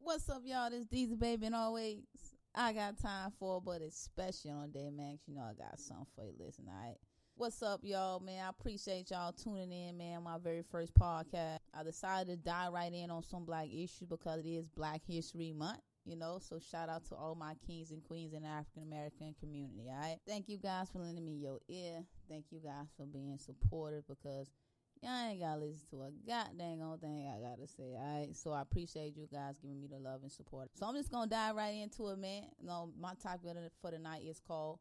What's up, y'all? This Deezy Baby, and always I got time for, but especially on Day Max, you know I got something for you. Listen, all right? What's up, y'all, man? I appreciate y'all tuning in, man. My very first podcast. I decided to dive right in on some black issues because it is Black History Month. So shout out to all my kings and queens in the African American community, all right? Thank you guys for lending me your ear. Thank you guys for being supportive because y'all ain't gotta listen to a goddamn old thing I gotta say, all right? So I appreciate you guys giving me the love and support. So I'm just gonna dive right into it, man. My topic for tonight is called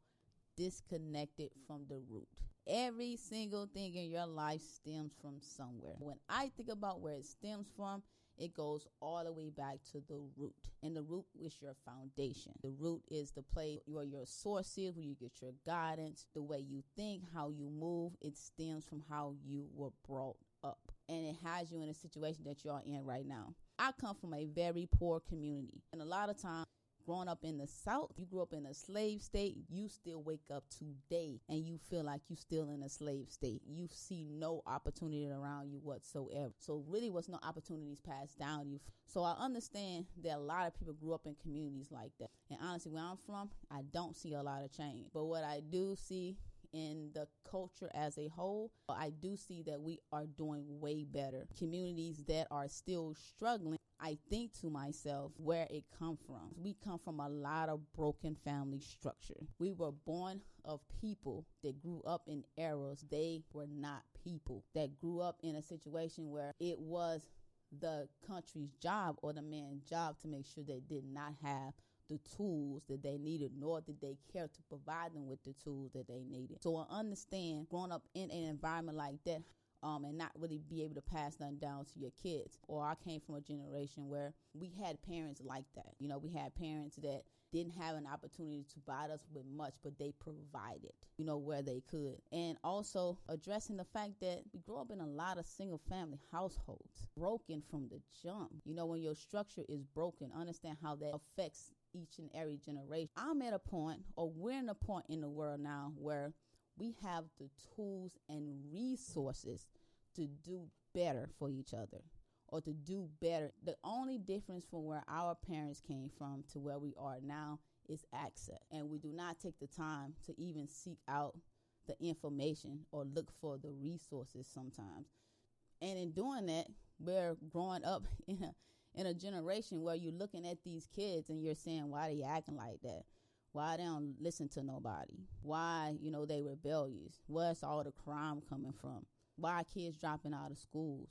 Disconnected from the Root. Every single thing in your life stems from somewhere. When I think about where it stems from, it goes all the way back to the root. And the root is your foundation. The root is the place where your source is, where you get your guidance, the way you think, how you move. It stems from how you were brought up. And it has you in a situation that you're in right now. I come from a very poor community. And a lot of times, growing up in the South, you grew up in a slave state, you still wake up today and you feel like you still in a slave state. You see no opportunity around you whatsoever. So really was no opportunities passed down to you. So I understand that a lot of people grew up in communities like that. And honestly, where I'm from, I don't see a lot of change. But what I do see in the culture as a whole, I do see that we are doing way better. Communities that are still struggling, I think to myself where it come from. We come from a lot of broken family structure. We were born of people that grew up in eras. They were not people that grew up in a situation where it was the country's job or the man's job to make sure they did not have the tools that they needed, nor did they care to provide them with the tools that they needed. So I understand growing up in an environment like that, and not really be able to pass nothing down to your kids. Or I came from a generation where we had parents like that. We had parents that didn't have an opportunity to provide us with much, but they provided, where they could. And also addressing the fact that we grew up in a lot of single family households, broken from the jump. When your structure is broken, understand how that affects each and every generation. I'm at a point, or we're in a point in the world now where we have the tools and resources to do better for each other or to do better. The only difference from where our parents came from to where we are now is access. And we do not take the time to even seek out the information or look for the resources sometimes. And in doing that, we're growing up in a generation where you're looking at these kids and you're saying, why are they acting like that? Why they don't listen to nobody? Why, they rebellious? Where's all the crime coming from? Why are kids dropping out of schools?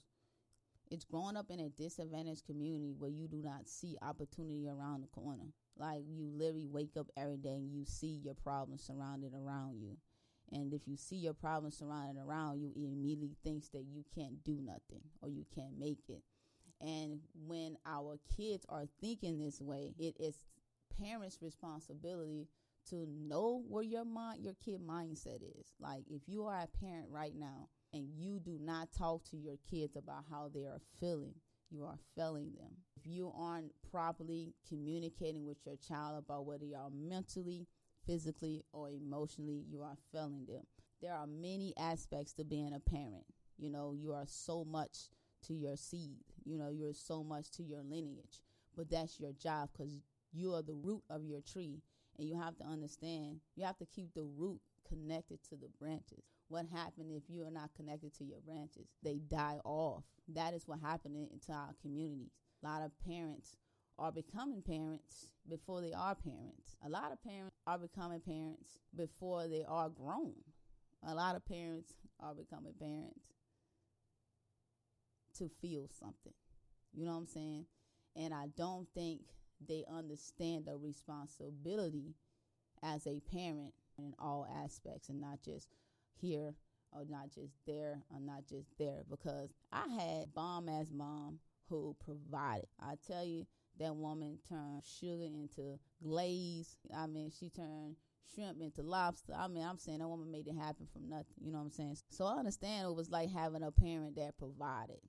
It's growing up in a disadvantaged community where you do not see opportunity around the corner. Like you literally wake up every day and you see your problems surrounded around you. And if you see your problems surrounded around you, it immediately thinks that you can't do nothing or you can't make it. And when our kids are thinking this way, it is parents' responsibility to know where your kid mindset is. Like if you are a parent right now and you do not talk to your kids about how they are feeling, you are failing them. If you aren't properly communicating with your child about whether you are mentally, physically, or emotionally, you are failing them. There are many aspects to being a parent. You are so much to your seed. You're so much to your lineage. But that's your job because you are the root of your tree, and you have to understand, you have to keep the root connected to the branches. What happened if you are not connected to your branches? They die off. That is what happened into our communities. A lot of parents are becoming parents before they are parents. A lot of parents are becoming parents before they are grown. A lot of parents are becoming parents to feel something. You know what I'm saying? And I don't think they understand the responsibility as a parent in all aspects and not just here or not just there or not just there. Because I had bomb-ass mom who provided. I tell you, that woman turned sugar into glaze. She turned shrimp into lobster. I'm saying that woman made it happen from nothing. You know what I'm saying? So I understand it was like having a parent that provided.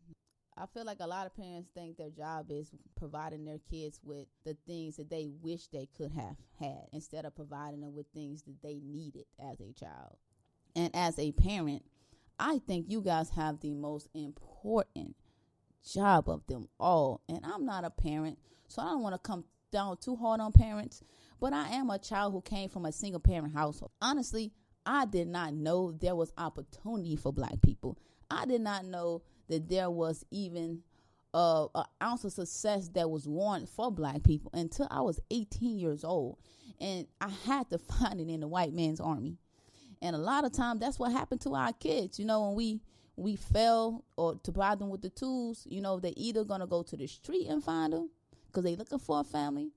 I feel like a lot of parents think their job is providing their kids with the things that they wish they could have had instead of providing them with things that they needed as a child. And as a parent, I think you guys have the most important job of them all. And I'm not a parent, so I don't want to come down too hard on parents, but I am a child who came from a single parent household. Honestly, I did not know there was opportunity for black people. I did not know that there was even an ounce of success that was warranted for black people until I was 18 years old. And I had to find it in the white man's army. And a lot of times that's what happened to our kids. You know, when we fail or to provide them with the tools, you know, they're either going to go to the street and find them because they're looking for a family.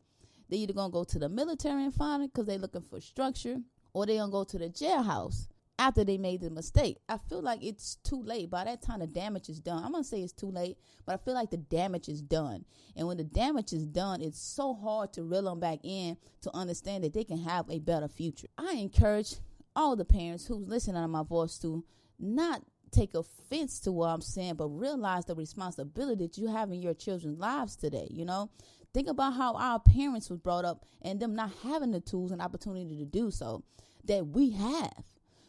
They're either going to go to the military and find it because they're looking for structure, or they're going to go to the jailhouse after they made the mistake. I feel like it's too late. By that time, the damage is done. I'm going to say it's too late, but I feel like the damage is done. And when the damage is done, it's so hard to reel them back in to understand that they can have a better future. I encourage all the parents who's listening to my voice to not take offense to what I'm saying, but realize the responsibility that you have in your children's lives today. You know, think about how our parents was brought up and them not having the tools and opportunity to do so that we have.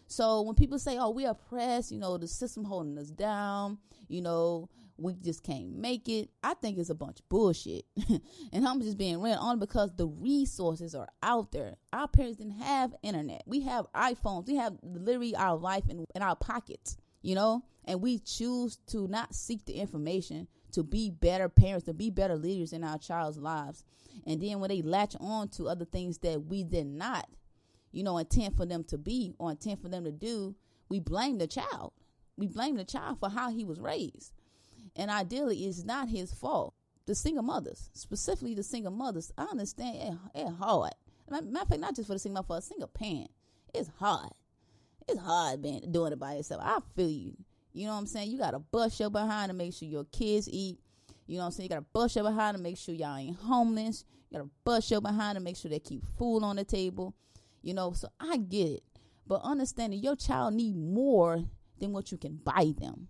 So when people say, oh, we are oppressed, you know, the system holding us down, you know, we just can't make it, I think it's a bunch of bullshit. And I'm just being real, only because the resources are out there. Our parents didn't have internet. We have iPhones. We have literally our life in our pockets, you know, and we choose to not seek the information to be better parents, to be better leaders in our child's lives. And then when they latch on to other things that we did not, you know, intend for them to be or intend for them to do, we blame the child. We blame the child for how he was raised. And ideally, it's not his fault. The single mothers, specifically the single mothers, I understand it's hard. Matter of fact, not just for the single mother, for a single parent, it's hard. It's hard doing it by yourself. I feel you. You know what I'm saying? You got to bust your behind to make sure your kids eat. You know what I'm saying? You got to bust your behind to make sure y'all ain't homeless. You got to bust your behind to make sure they keep food on the table. You know, so I get it. But understanding your child need more than what you can buy them.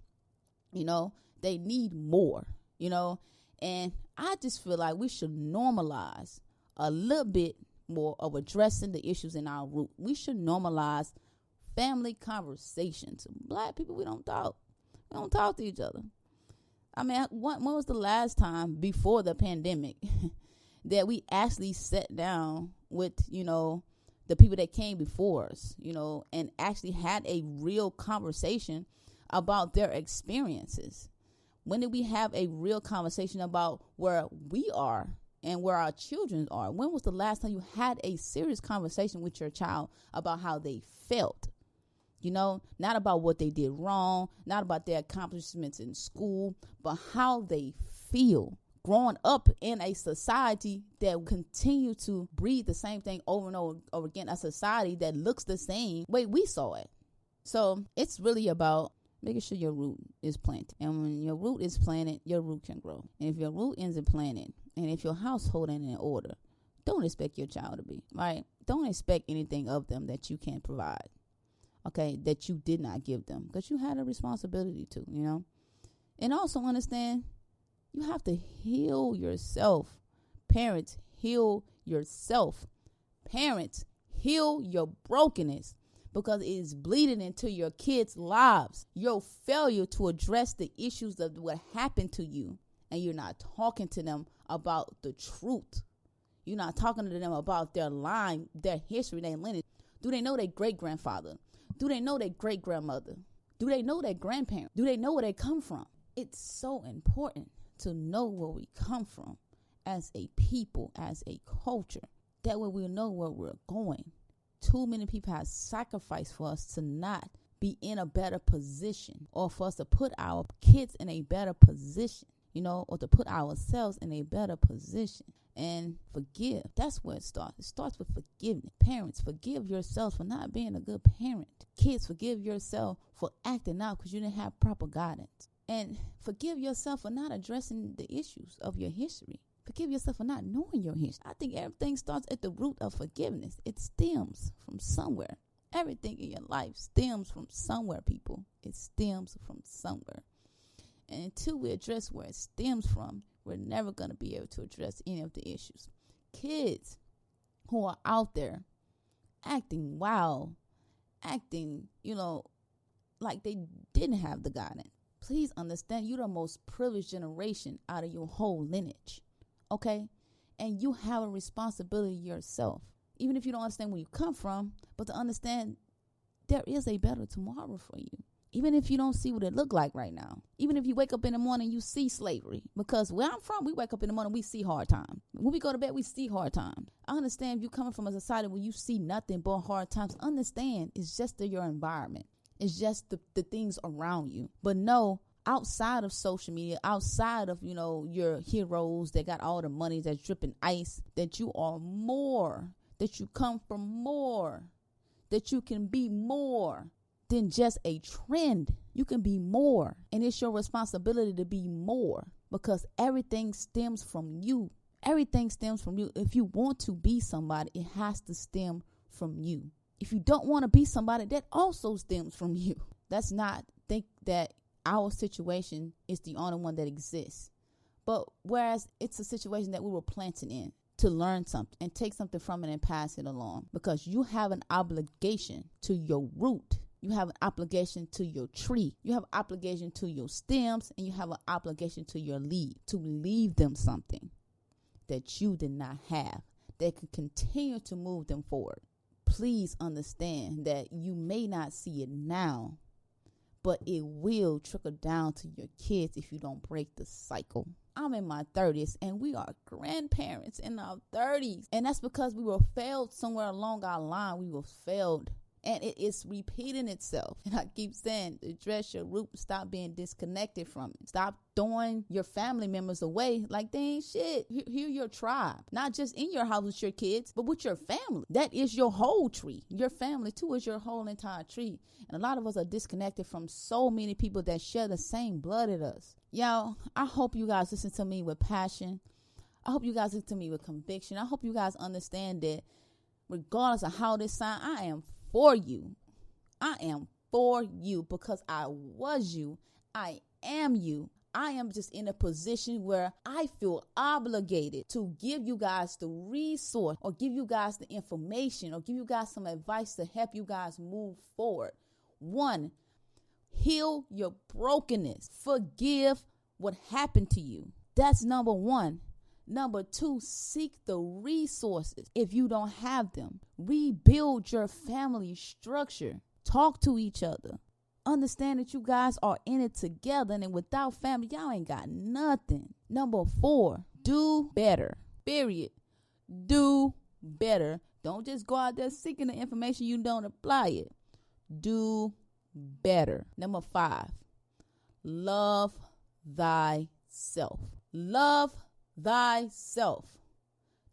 You know, they need more, you know. And I just feel like we should normalize a little bit more of addressing the issues in our root. We should normalize family conversations. Black people, we don't talk. We don't talk to each other. I mean, when was the last time before the pandemic that we actually sat down with, you know, the people that came before us, you know, and actually had a real conversation about their experiences? When did we have a real conversation about where we are and where our children are? When was the last time you had a serious conversation with your child about how they felt? You know, not about what they did wrong, not about their accomplishments in school, but how they feel. Growing up in a society that will continue to breathe the same thing over and over again, a society that looks the same way we saw it. So it's really about making sure your root is planted. And when your root is planted, your root can grow. And if your root isn't planted, and if your household ain't in order, don't expect your child to be, right? Don't expect anything of them that you can't provide, okay, that you did not give them, because you had a responsibility to, you know. And also understand, you have to heal yourself. Parents, heal yourself. Parents, heal your brokenness, because it is bleeding into your kids' lives. Your failure to address the issues of what happened to you, and you're not talking to them about the truth. You're not talking to them about their line, their history, their lineage. Do they know their great-grandfather? Do they know their great-grandmother? Do they know their grandparents? Do they know where they come from? It's so important to know where we come from as a people, as a culture. That way we'll know where we're going. Too many people have sacrificed for us to not be in a better position, or for us to put our kids in a better position, you know, or to put ourselves in a better position. And forgive. That's where it starts. It starts with forgiveness. Parents, forgive yourselves for not being a good parent. Kids, forgive yourself for acting out because you didn't have proper guidance. And forgive yourself for not addressing the issues of your history. Forgive yourself for not knowing your history. I think everything starts at the root of forgiveness. It stems from somewhere. Everything in your life stems from somewhere, people. It stems from somewhere. And until we address where it stems from, we're never going to be able to address any of the issues. Kids who are out there acting wild, acting, you know, like they didn't have the guidance. Please understand, you're the most privileged generation out of your whole lineage. Okay? And you have a responsibility yourself. Even if you don't understand where you come from, but to understand there is a better tomorrow for you. Even if you don't see what it look like right now. Even if you wake up in the morning, you see slavery. Because where I'm from, we wake up in the morning, we see hard times. When we go to bed, we see hard times. I understand if you're coming from a society where you see nothing but hard times. Understand it's just your environment. It's just the things around you. But no, outside of social media, outside of, your heroes that got all the money that's dripping ice, that you are more, that you come from more, that you can be more than just a trend. You can be more, and it's your responsibility to be more, because everything stems from you. Everything stems from you. If you want to be somebody, it has to stem from you. If you don't want to be somebody, that also stems from you. Let's not think that our situation is the only one that exists, but whereas it's a situation that we were planted in to learn something and take something from it and pass it along, because you have an obligation to your root. You have an obligation to your tree. You have an obligation to your stems, and you have an obligation to your leaf, to leave them something that you did not have that can continue to move them forward. Please understand that you may not see it now, but it will trickle down to your kids if you don't break the cycle. I'm in my 30s, and we are grandparents in our 30s. And that's because we were failed somewhere along our line. We were failed. And it is repeating itself. And I keep saying, address your root. Stop being disconnected from it. Stop throwing your family members away like they ain't shit. Hear your tribe. Not just in your house with your kids, but with your family. That is your whole tree. Your family, too, is your whole entire tree. And a lot of us are disconnected from so many people that share the same blood as us. Y'all, I hope you guys listen to me with passion. I hope you guys listen to me with conviction. I hope you guys understand that regardless of how this sounds, I am for you. I am for you because I was you. I am you. I am just in a position where I feel obligated to give you guys the resource, or give you guys the information, or give you guys some advice to help you guys move forward. 1, heal your brokenness. Forgive what happened to you. That's number 1. Number 2, seek the resources if you don't have them. Rebuild your family structure. Talk to each other. Understand that you guys are in it together, and without family, y'all ain't got nothing. Number 4, do better. Period. Do better. Don't just go out there seeking the information, you don't apply it. Do better. Number 5, love thyself. Love thyself.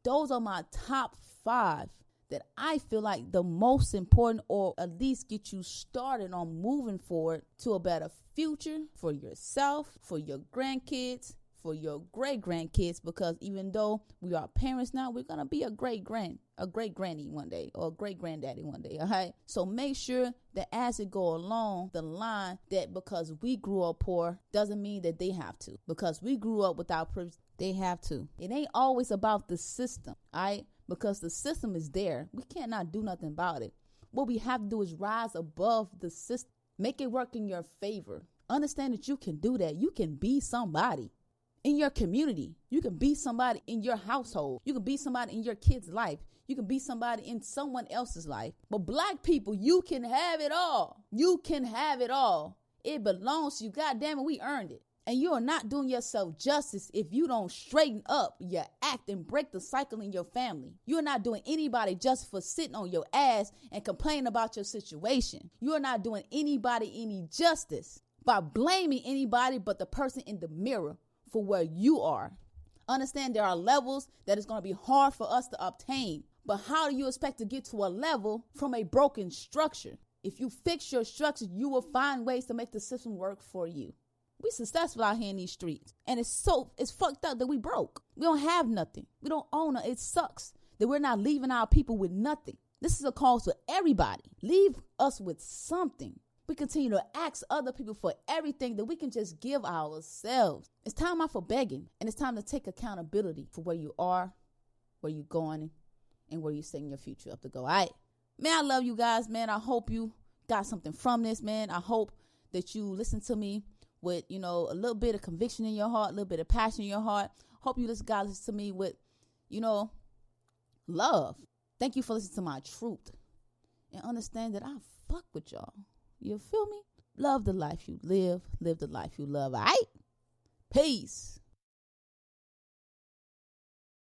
Those are my top 5 that I feel like the most important, or at least get you started on moving forward to a better future for yourself, for your grandkids, for your great grandkids, because even though we are parents now, we're going to be a great granny one day, or a great granddaddy one day. All right. So make sure that as it go along the line, that because we grew up poor doesn't mean that they have to. Because we grew up without privilege, they have to. It ain't always about the system. All right. Because the system is there. We cannot do nothing about it. What we have to do is rise above the system. Make it work in your favor. Understand that you can do that. You can be somebody in your community. You can be somebody in your household. You can be somebody in your kid's life. You can be somebody in someone else's life. But Black people, you can have it all. You can have it all. It belongs to you. God damn it, we earned it. And you are not doing yourself justice if you don't straighten up your act and break the cycle in your family. You're not doing anybody just for sitting on your ass and complaining about your situation. You're not doing anybody any justice by blaming anybody but the person in the mirror for where you are. Understand there are levels that is going to be hard for us to obtain. But how do you expect to get to a level from a broken structure? If you fix your structure, you will find ways to make the system work for you. We successful out here in these streets. And it's fucked up that we broke. We don't have nothing. We don't own it. It sucks that we're not leaving our people with nothing. This is a call to everybody. Leave us with something. We continue to ask other people for everything that we can just give ourselves. It's time out for begging. And it's time to take accountability for where you are, where you're going, and where you're setting your future up to go. All right. Man, I love you guys, man. I hope you got something from this, man. I hope that you listen to me with, a little bit of conviction in your heart, a little bit of passion in your heart. Hope you listen to me with, love. Thank you for listening to my truth. And understand that I fuck with y'all. You feel me? Love the life you live the life you love. All right? Peace.